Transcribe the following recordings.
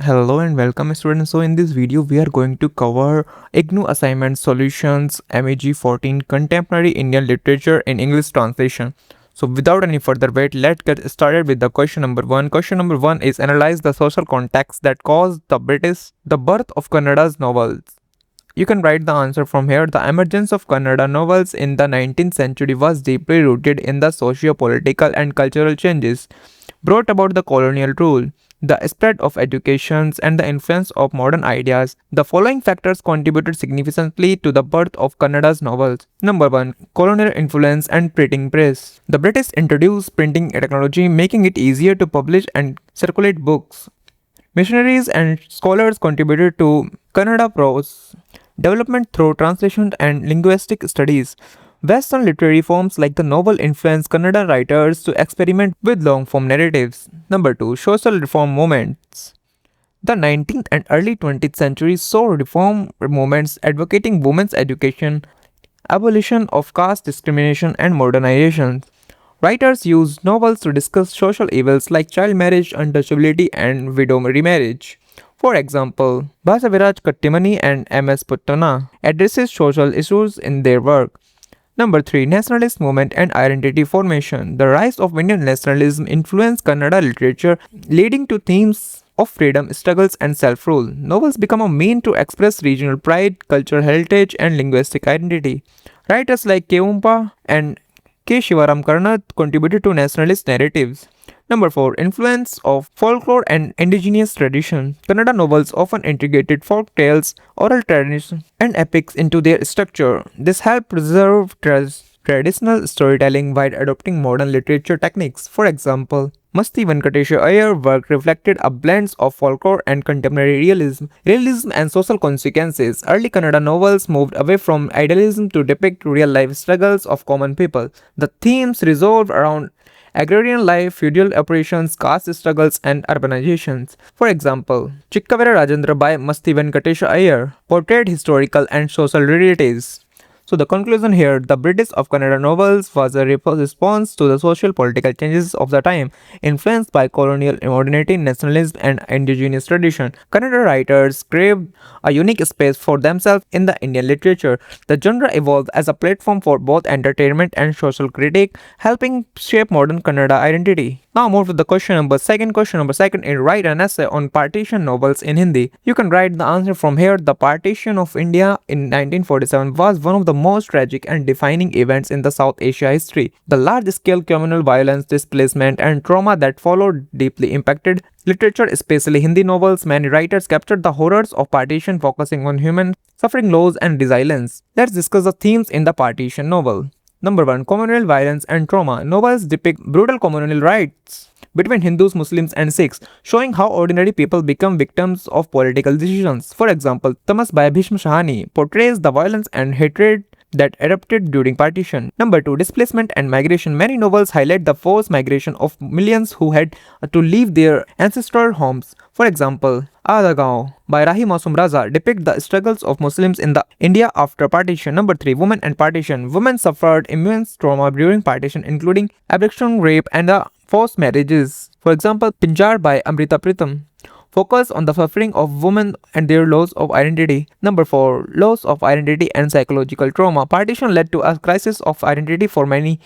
Hello and welcome students. So in this video we are going to cover IGNOU assignment solutions MEG 14 contemporary Indian literature in English translation. So without any further wait, let's get started with the question number 1. Question number 1 is analyze the social context that caused the birth of Kannada's novels. You can write the answer from here. The emergence of Kannada novels in the 19th century was deeply rooted in the socio-political and cultural changes brought about the colonial rule, the spread of educations, and the influence of modern ideas. The following factors contributed significantly to the birth of Kannada's novels. Number 1. Colonial influence and printing press. The British introduced printing technology, making it easier to publish and circulate books. Missionaries and scholars contributed to Kannada prose development through translation and linguistic studies. Western literary forms like the novel influenced Kannada writers to experiment with long form narratives. Number 2. Social reform movements. The 19th and early 20th centuries saw reform movements advocating women's education, abolition of caste discrimination, and modernization. Writers used novels to discuss social evils like child marriage, untouchability, and widow remarriage. For example, Basaviraj Kattimani and M.S. Puttana addresses social issues in their work. Number 3. Nationalist movement and identity formation. The rise of Indian nationalism influenced Kannada literature, leading to themes of freedom, struggles, and self-rule. Novels become a mean to express regional pride, cultural heritage, and linguistic identity. Writers like Keumpa and K. Shivaram Karnad contributed to nationalist narratives. Number 4. Influence of folklore and indigenous tradition. Kannada novels often integrated folk tales, oral tradition, and epics into their structure. This helped preserve traditional storytelling while adopting modern literature techniques. For example, Masti Venkatesha Iyer work reflected a blend of folklore and contemporary realism and social consequences. Early Kannada novels moved away from idealism to depict real-life struggles of common people. The themes revolved around agrarian life, feudal operations, caste struggles, and urbanizations. For example, Chikkavera Rajendra by Masti Venkatesha Iyer portrayed historical and social realities. So the conclusion here, the British of Kannada novels was a response to the social political changes of the time, influenced by colonial modernity, nationalism, and indigenous tradition. Kannada writers craved a unique space for themselves in the Indian literature. The genre evolved as a platform for both entertainment and social critique, helping shape modern Kannada identity. Now move to the question number second. Question number second is write an essay on partition novels in Hindi. You can write the answer from here. The partition of India in 1947 was one of the most tragic and defining events in the South Asia history. The large-scale communal violence, displacement, and trauma that followed deeply impacted literature, especially Hindi novels. Many writers captured the horrors of partition, focusing on human suffering, loss, and resilience. Let's discuss the themes in the partition novel. Number 1. Communal violence and trauma. Novels depict brutal communal riots between Hindus, Muslims, and Sikhs, showing how ordinary people become victims of political decisions. For example, Tamas by Bhishma Shahani portrays the violence and hatred that erupted during partition. Number 2. Displacement and migration. Many novels highlight the forced migration of millions who had to leave their ancestral homes. For example, Aadha Gaon by Rahi Mausum Raza depict the struggles of Muslims in the India after partition. Number 3. Women and partition. Women suffered immense trauma during partition, including abduction, rape, and the forced marriages. For example, Pinjar by Amrita Pritam focus on the suffering of women and their loss of identity. Number 4. Loss of identity and psychological trauma. Partition led to a crisis of identity for many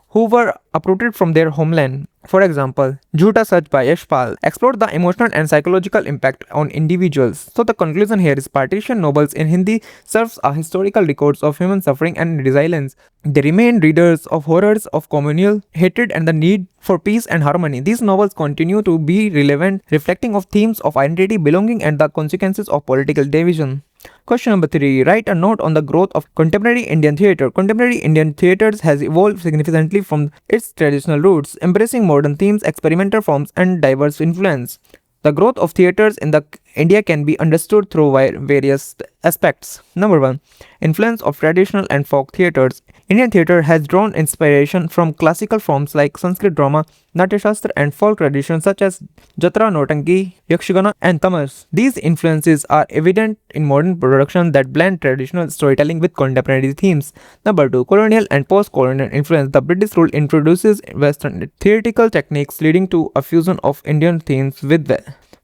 who were uprooted from their homeland. For example, Jhuta Sach by Yashpal explored the emotional and psychological impact on individuals. So the conclusion here is partition novels in Hindi serves a historical records of human suffering and resilience. They remain readers of horrors of communal hatred and the need for peace and harmony. These novels continue to be relevant, reflecting of themes of identity, belonging, and the consequences of political division. Question number 3. Write a note on the growth of contemporary Indian theatre. Contemporary Indian theatres has evolved significantly from its traditional roots, embracing modern themes, experimental forms, and diverse influence. The growth of theatres in the India can be understood through various aspects. Number 1. Influence of traditional and folk theatres. Indian theatre has drawn inspiration from classical forms like Sanskrit drama, Natya Shastra, and folk traditions such as Jatra, Notanki, Yakshagana, and Tamas. These influences are evident in modern production that blend traditional storytelling with contemporary themes. Number 2. Colonial and post-colonial influence. The British rule introduces Western theatrical techniques leading to a fusion of Indian themes with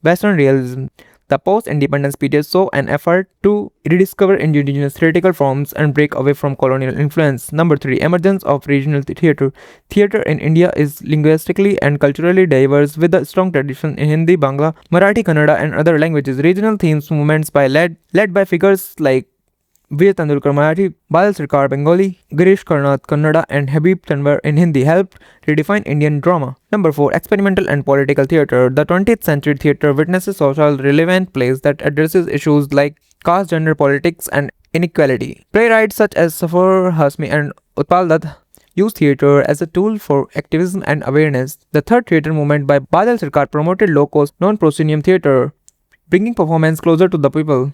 Western realism. The post-independence period saw an effort to rediscover indigenous theatrical forms and break away from colonial influence. Number 3. Emergence of regional theatre. Theatre in India is linguistically and culturally diverse with a strong tradition in Hindi, Bangla, Marathi, Kannada and other languages. Regional themes movements led by figures like Veer Tendulkar Marathi, Badal Sarkar Bengali, Girish Karnath Kannada, and Habib Tanwar in Hindi helped redefine Indian drama. Number 4. Experimental and political theatre. The 20th century theatre witnesses social relevant plays that addresses issues like caste, gender, politics, and inequality. Playwrights such as Safar Hasmi and Utpal Dutt used theatre as a tool for activism and awareness. The third theatre movement by Badal Sarkar promoted low-cost, non-proscenium theatre, bringing performance closer to the people.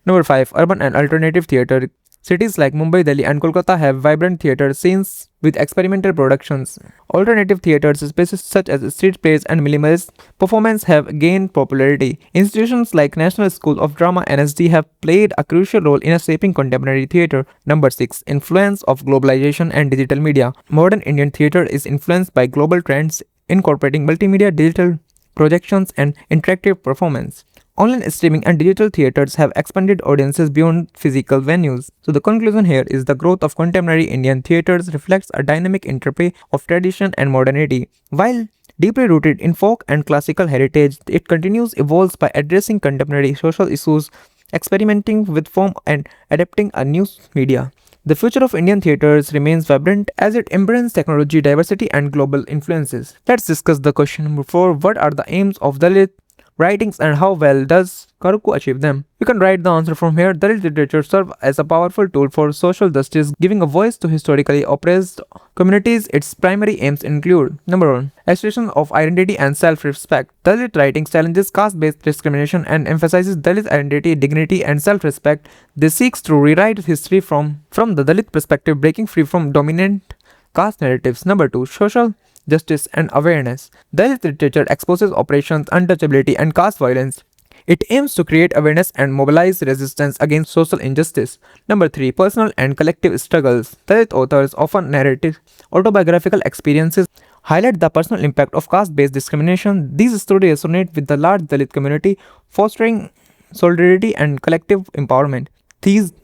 Number 5. Urban and alternative theatre. Cities like Mumbai, Delhi, and Kolkata have vibrant theatre scenes with experimental productions. Alternative theatres, spaces such as street plays and minimalist performance have gained popularity. Institutions like National School of Drama (NSD) have played a crucial role in shaping contemporary theatre. Number 6. Influence of globalization and digital media. Modern Indian theatre is influenced by global trends, incorporating multimedia, digital projections, and interactive performance. Online streaming and digital theatres have expanded audiences beyond physical venues. So the conclusion here is the growth of contemporary Indian theatres reflects a dynamic interplay of tradition and modernity. While deeply rooted in folk and classical heritage, it continues evolves by addressing contemporary social issues, experimenting with form and adapting a new media. The future of Indian theatres remains vibrant as it embraces technology, diversity, and global influences. Let's discuss the question number 4. What are the aims of Dalit writings and how well does Karukku achieve them? You can write the answer from here. Dalit literature serves as a powerful tool for social justice, giving a voice to historically oppressed communities. Its primary aims include: Number 1. Assertion of identity and self-respect. Dalit writings challenges caste-based discrimination and emphasizes Dalit identity, dignity, and self-respect. This seeks to rewrite history from the Dalit perspective, breaking free from dominant caste narratives. Number 2. Social justice and awareness. Dalit literature exposes oppressions, untouchability, and caste violence. It aims to create awareness and mobilize resistance against social injustice. Number 3. Personal and collective struggles. Dalit authors often narrate autobiographical experiences, highlight the personal impact of caste-based discrimination. These stories resonate with the large Dalit community, fostering solidarity and collective empowerment.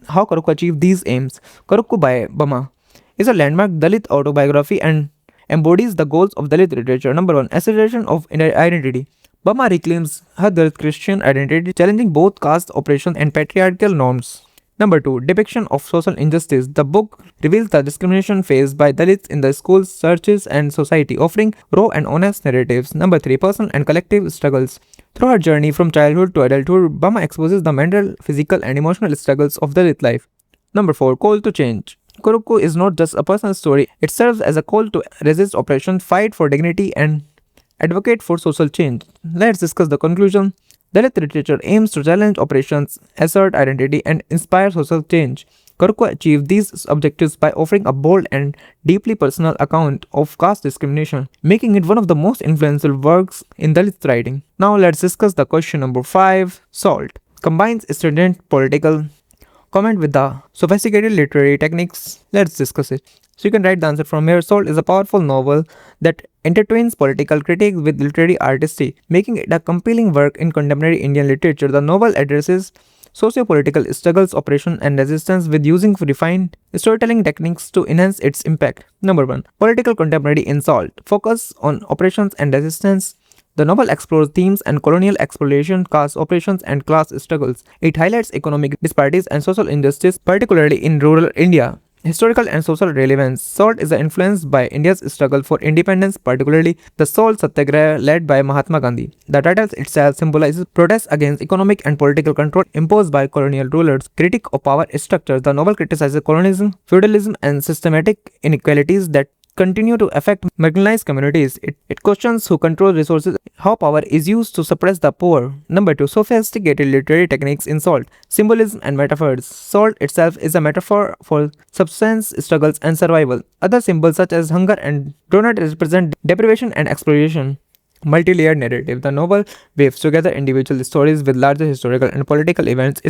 How Karukku achieved these aims. Karukku by Bama is a landmark Dalit autobiography and embodies the goals of Dalit literature. Number 1. Assertion of identity. Bama reclaims her Dalit Christian identity, challenging both caste oppression and patriarchal norms. Number 2. Depiction of social injustice. The book reveals the discrimination faced by Dalits in the schools, churches, and society, offering raw and honest narratives. Number 3. Personal and collective struggles. Through her journey from childhood to adulthood, Bama exposes the mental, physical, and emotional struggles of Dalit life. Number 4. Call to change. Karukku is not just a personal story, it serves as a call to resist oppression, fight for dignity, and advocate for social change. Let's discuss the conclusion. Dalit literature aims to challenge oppressions, assert identity, and inspire social change. Karukku achieved these objectives by offering a bold and deeply personal account of caste discrimination, making it one of the most influential works in Dalit writing. Now let's discuss the question number 5. Salt combines stringent political comment with the sophisticated literary techniques. Let's discuss it. So you can write the answer from here. Salt is a powerful novel that intertwines political critique with literary artistry, making it a compelling work in contemporary Indian literature. The novel addresses socio-political struggles, oppression, and resistance with using refined storytelling techniques to enhance its impact. Number 1. Political contemporary in Salt. Focus on oppressions and resistance. The novel explores themes and colonial exploitation, caste oppressions, and class struggles. It highlights economic disparities and social injustice, particularly in rural India. Historical and social relevance. Salt is influenced by India's struggle for independence, particularly the Salt Satyagraha led by Mahatma Gandhi. The title itself symbolizes protest against economic and political control imposed by colonial rulers. Critique of power structures. The novel criticizes colonialism, feudalism, and systematic inequalities that continue to affect marginalized communities. It questions who control resources, how power is used to suppress the poor. Number 2. Sophisticated literary techniques in Salt. Symbolism and metaphors. Salt itself is a metaphor for subsistence, struggles, and survival. Other symbols such as hunger and donut represent deprivation and exploitation. Multi-layered narrative. The novel weaves together individual stories with larger historical and political events.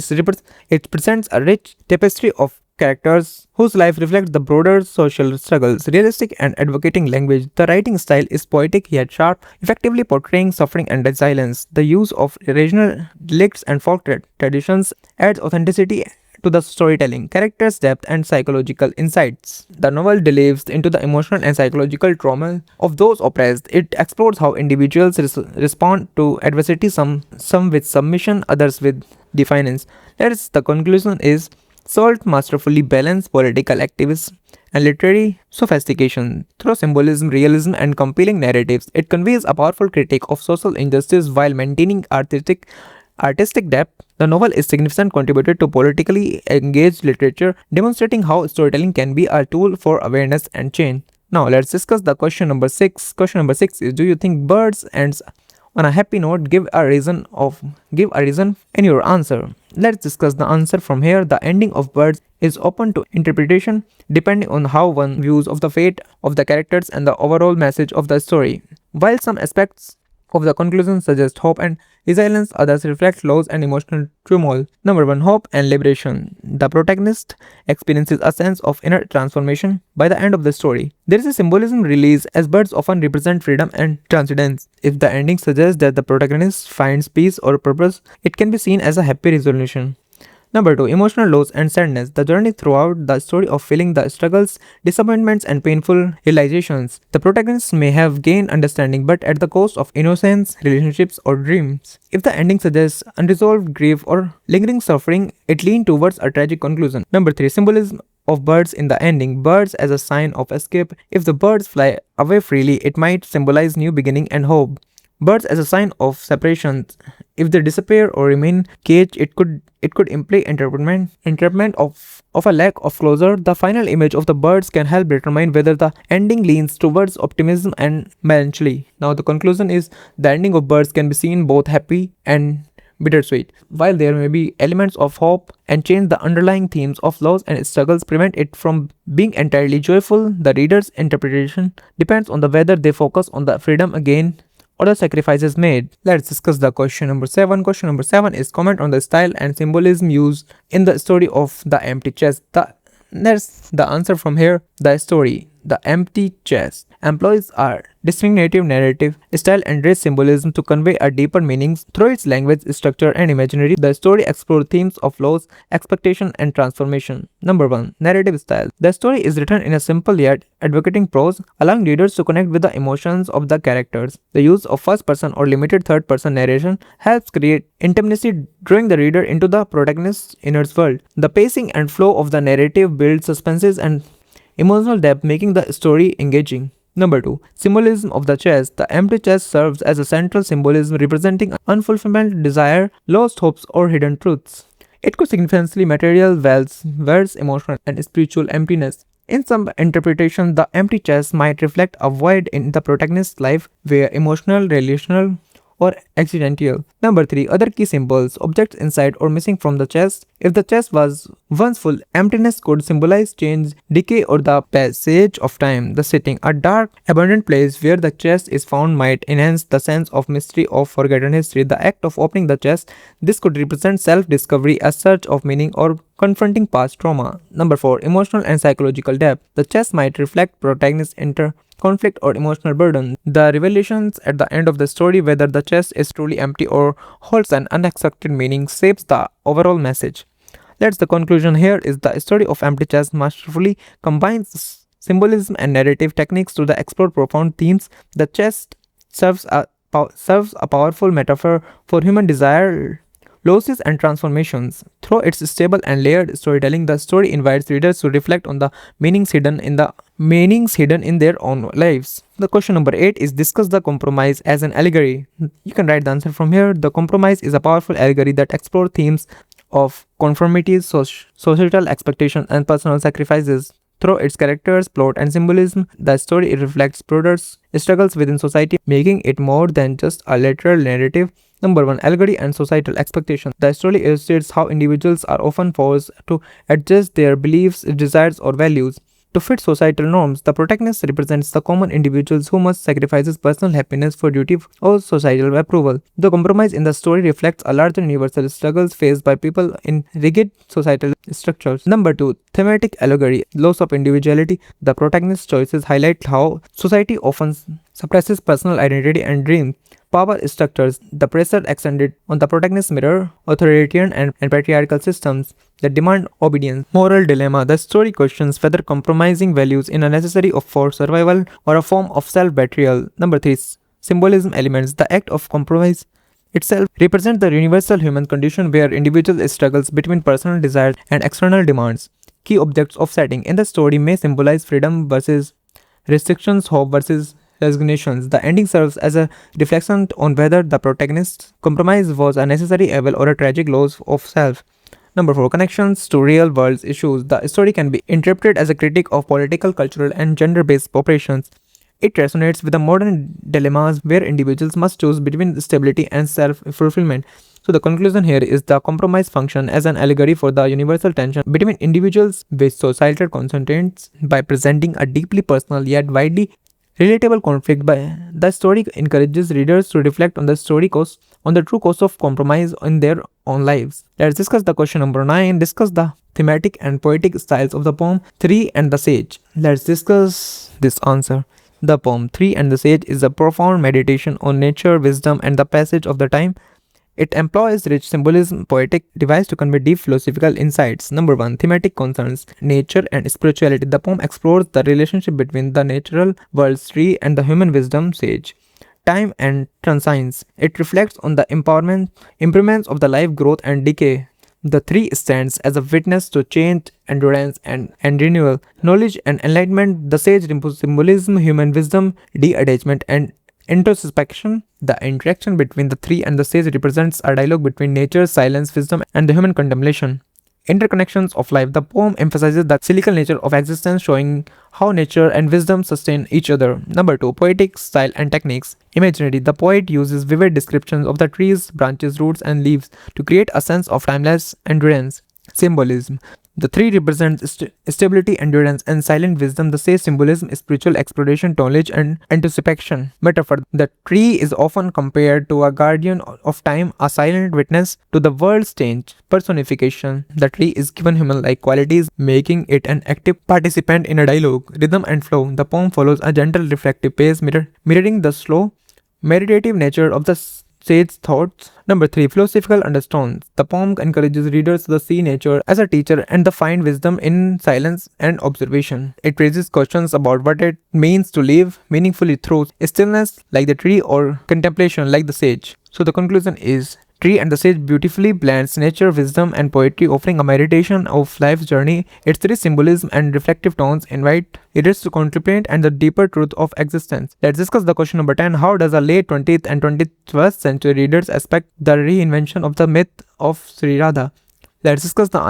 It presents a rich tapestry of characters whose life reflects the broader social struggles. Realistic and advocating language. The writing style is poetic yet sharp, effectively portraying suffering and resilience. The use of regional dialects and folk traditions adds authenticity to the storytelling, characters' depth, and psychological insights. The novel delves into the emotional and psychological trauma of those oppressed. It explores how individuals respond to adversity, some with submission, others with defiance. The conclusion is Salt masterfully balanced political activism and literary sophistication. Through symbolism, realism, and compelling narratives, it conveys a powerful critique of social injustice while maintaining artistic depth. The novel is a significant contributor to politically engaged literature, demonstrating how storytelling can be a tool for awareness and change. Now let's discuss the question number 6. Question number 6 is, do you think birds ends on a happy note? Give a reason in your answer. Let's discuss the answer from here. The ending of Birds is open to interpretation depending on how one views of the fate of the characters and the overall message of the story. While some aspects of the conclusion suggest hope and resilience, others reflect loss and emotional turmoil. Number 1. Hope and liberation. The protagonist experiences a sense of inner transformation by the end of the story. There is a symbolism release, as birds often represent freedom and transcendence. If the ending suggests that the protagonist finds peace or purpose, it can be seen as a happy resolution. Number 2. Emotional loss and sadness. The journey throughout the story of feeling the struggles, disappointments, and painful realizations. The protagonist may have gained understanding, but at the cost of innocence, relationships, or dreams. If the ending suggests unresolved grief or lingering suffering, it leans towards a tragic conclusion. Number 3. Symbolism of birds in the ending. Birds as a sign of escape. If the birds fly away freely, it might symbolize new beginning and hope. Birds as a sign of separation. If they disappear or remain caged, it could imply entrapment of a lack of closure. The final image of the birds can help determine whether the ending leans towards optimism and melancholy. Now the conclusion is, the ending of Birds can be seen both happy and bittersweet. While there may be elements of hope and change, the underlying themes of loss and struggles prevent it from being entirely joyful. The reader's interpretation depends on whether they focus on the freedom again or the sacrifices made. Let's discuss the question number 7. Question number 7 is, comment on the style and symbolism used in the story of The Empty Chest. There's the answer from here. The story, The Empty Chest, employs a distinctive narrative style and rich symbolism to convey a deeper meaning through its language, structure, and imagery. The story explores themes of loss, expectation, and transformation. Number 1. Narrative style. The story is written in a simple yet advocating prose, allowing readers to connect with the emotions of the characters. The use of first-person or limited third-person narration helps create intimacy, drawing the reader into the protagonist's inner world. The pacing and flow of the narrative builds suspenses and emotional depth, making the story engaging. Number 2. Symbolism of the chest. The empty chest serves as a central symbolism representing unfulfillment, desire, lost hopes, or hidden truths. It could signify material wealth, emotional, and spiritual emptiness. In some interpretations, the empty chest might reflect a void in the protagonist's life, where emotional, relational, or accidental. Number 3. Other key symbols. Objects inside or missing from the chest. If the chest was once full, emptiness could symbolize change, decay, or the passage of time. The setting, a dark, abandoned place where the chest is found, might enhance the sense of mystery of forgotten history. The act of opening the chest, this could represent self-discovery, a search of meaning, or confronting past trauma. Number 4. Emotional and psychological depth. The chest might reflect protagonist's inner conflict or emotional burden. The revelations at the end of the story, whether the chest is truly empty or holds an unexpected meaning, shapes the overall message. The conclusion here is, the story of Empty Chest masterfully combines symbolism and narrative techniques to explore profound themes. The chest serves a powerful metaphor for human desire, losses, and transformations. Through its stable and layered storytelling, the story invites readers to reflect on the meanings hidden in their own lives. The question number 8 is, discuss the compromise as an allegory. You can write the answer from here. The compromise is a powerful allegory that explores themes of conformity, societal expectations, and personal sacrifices. Through its characters, plot, and symbolism, the story reflects broader struggles within society, making it more than just a literal narrative. Number 1. Allegory and societal expectations. The story illustrates how individuals are often forced to adjust their beliefs, desires, or values To fit societal norms, the protagonist represents the common individuals who must sacrifice his personal happiness for duty or societal approval. The compromise in the story reflects a larger universal struggles faced by people in rigid societal structures. Number 2. Thematic allegory. Loss of individuality. The protagonist's choices highlight how society often suppresses personal identity and dreams. Power structures. The pressure extended on the protagonist mirror authoritarian and patriarchal systems that demand obedience. Moral dilemma. The story questions whether compromising values is a necessary for survival or a form of self-betrayal. Number 3. Symbolism elements. The act of compromise itself represents the universal human condition where individual struggles between personal desires and external demands. Key objects of setting in the story may symbolize freedom versus restrictions, hope versus resignations. The ending serves as a reflection on whether the protagonist's compromise was a necessary evil or a tragic loss of self. Number 4. Connections to real world issues. The story can be interpreted as a critique of political, cultural, and gender based oppressions. It resonates with the modern dilemmas where individuals must choose between stability and self fulfillment. So, the conclusion here is the compromise function as an allegory for the universal tension between individuals with societal constraints by presenting a deeply personal yet widely relatable conflict. By the story encourages readers to reflect on the true cost of compromise in their own lives. Let's discuss the question number 9. Discuss the thematic and poetic styles of the poem 3 and the Sage. Let's discuss this answer. The poem 3 and the Sage is a profound meditation on nature, wisdom, and the passage of the time. It employs rich symbolism, poetic device to convey deep philosophical insights. Number 1. Thematic concerns, nature and spirituality. The poem explores the relationship between the natural world's tree and the human wisdom sage. Time and transience. It reflects on the impermanence of the life, growth, and decay. The tree stands as a witness to change, endurance, and renewal. Knowledge and enlightenment. The sage symbolism, human wisdom, de-attachment, and introspection. The interaction between the tree and the sage represents a dialogue between nature, silence, wisdom, and the human contemplation. Interconnections of life. The poem emphasizes the cyclical nature of existence, showing how nature and wisdom sustain each other. Number 2. Poetic style and techniques. Imaginary. The poet uses vivid descriptions of the trees, branches, roots, and leaves to create a sense of timeless endurance. Symbolism. The tree represents stability, endurance, and silent wisdom. The sage symbolism, spiritual exploration, knowledge, and anticipation. Metaphor. The tree is often compared to a guardian of time, a silent witness to the world's change. Personification. The tree is given human-like qualities, making it an active participant in a dialogue. Rhythm and flow. The poem follows a gentle, reflective pace, mirroring the slow, meditative nature of the sage thoughts. Number 3. Philosophical undertones. The poem encourages readers to see nature as a teacher and to find wisdom in silence and observation. It raises questions about what it means to live meaningfully through stillness like the tree or contemplation like the sage. So the conclusion is Tree and the Sage beautifully blends nature, wisdom, and poetry, offering a meditation of life's journey. Its rich symbolism and reflective tones invite readers to contemplate and the deeper truth of existence. Let's discuss the question number 10. How does a late 20th and 21st century readers expect the reinvention of the myth of Sri Radha? Let's discuss the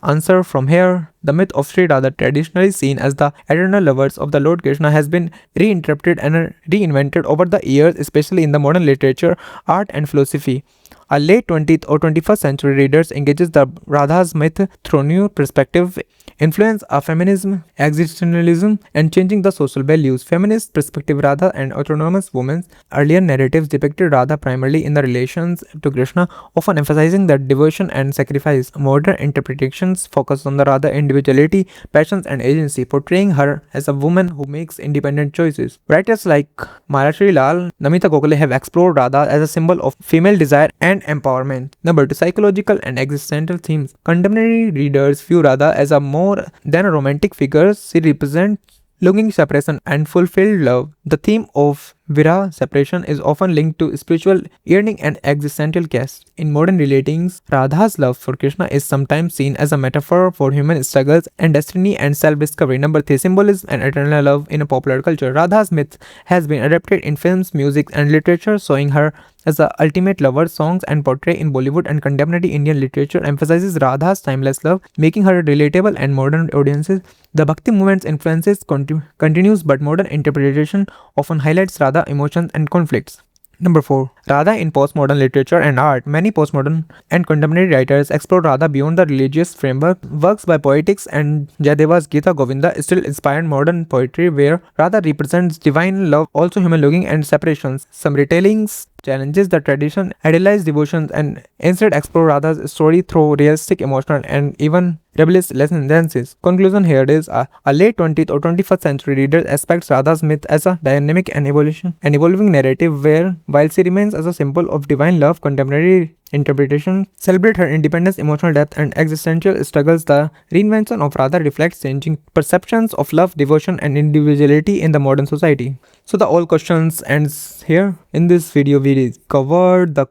answer from here. The myth of Sri Radha, traditionally seen as the eternal lovers of the Lord Krishna, has been reinterpreted and reinvented over the years, especially in the modern literature, art, and philosophy. A late 20th or 21st century readers engages the Radha's myth through new perspective, influence of feminism, existentialism, and changing the social values. Feminist perspective Radha and autonomous women's earlier narratives depicted Radha primarily in the relations to Krishna, often emphasizing the devotion and sacrifice. Modern interpretations focus on the Radha individuality, passions, and agency, portraying her as a woman who makes independent choices. Writers like Malashri Lal, Namita Gokhale have explored Radha as a symbol of female desire and empowerment. Number 2. Psychological and existential themes. Contemporary readers view Radha as a more than a romantic figure. She represents longing, separation, and fulfilled love. The theme of Viraha, separation, is often linked to spiritual yearning and existential quest. In modern relatings, Radha's love for Krishna is sometimes seen as a metaphor for human struggles and destiny and self-discovery. Number 3. Symbolism and eternal love in a popular culture. Radha's myth has been adapted in films, music, and literature, showing her as the ultimate lover. Songs and portray in Bollywood and contemporary Indian literature emphasizes Radha's timeless love, making her relatable and modern audiences. The Bhakti movement's influences continues, but modern interpretation often highlights Radha's emotions and conflicts. Number 4. Radha in postmodern literature and art. Many postmodern and contemporary writers explore Radha beyond the religious framework. Works by Poetics and Jayadeva's Gita Govinda still inspire modern poetry where Radha represents divine love, also human longing and separations. Some retellings challenges the tradition, idealize devotions, and instead explore Radha's story through realistic, emotional, and even rebellious lenses. Conclusion here is a late 20th or 21st century reader expects Radha's myth as a dynamic and evolving narrative where, while she remains as a symbol of divine love, contemporary interpretation celebrate her independence, emotional depth, and existential struggles. The reinvention of Radha reflects changing perceptions of love, devotion, and individuality in the modern society. So the all questions ends here. In this video, we covered the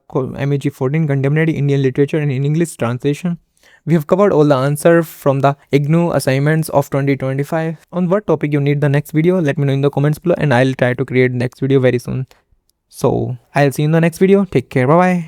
MEG 14 contemporary Indian literature and in English translation. We have covered all the answers from the IGNOU assignments of 2025. On what topic you need the next video, let me know in the comments below and I'll try to create next video very soon. So I'll see you in the next video. Take care. Bye bye.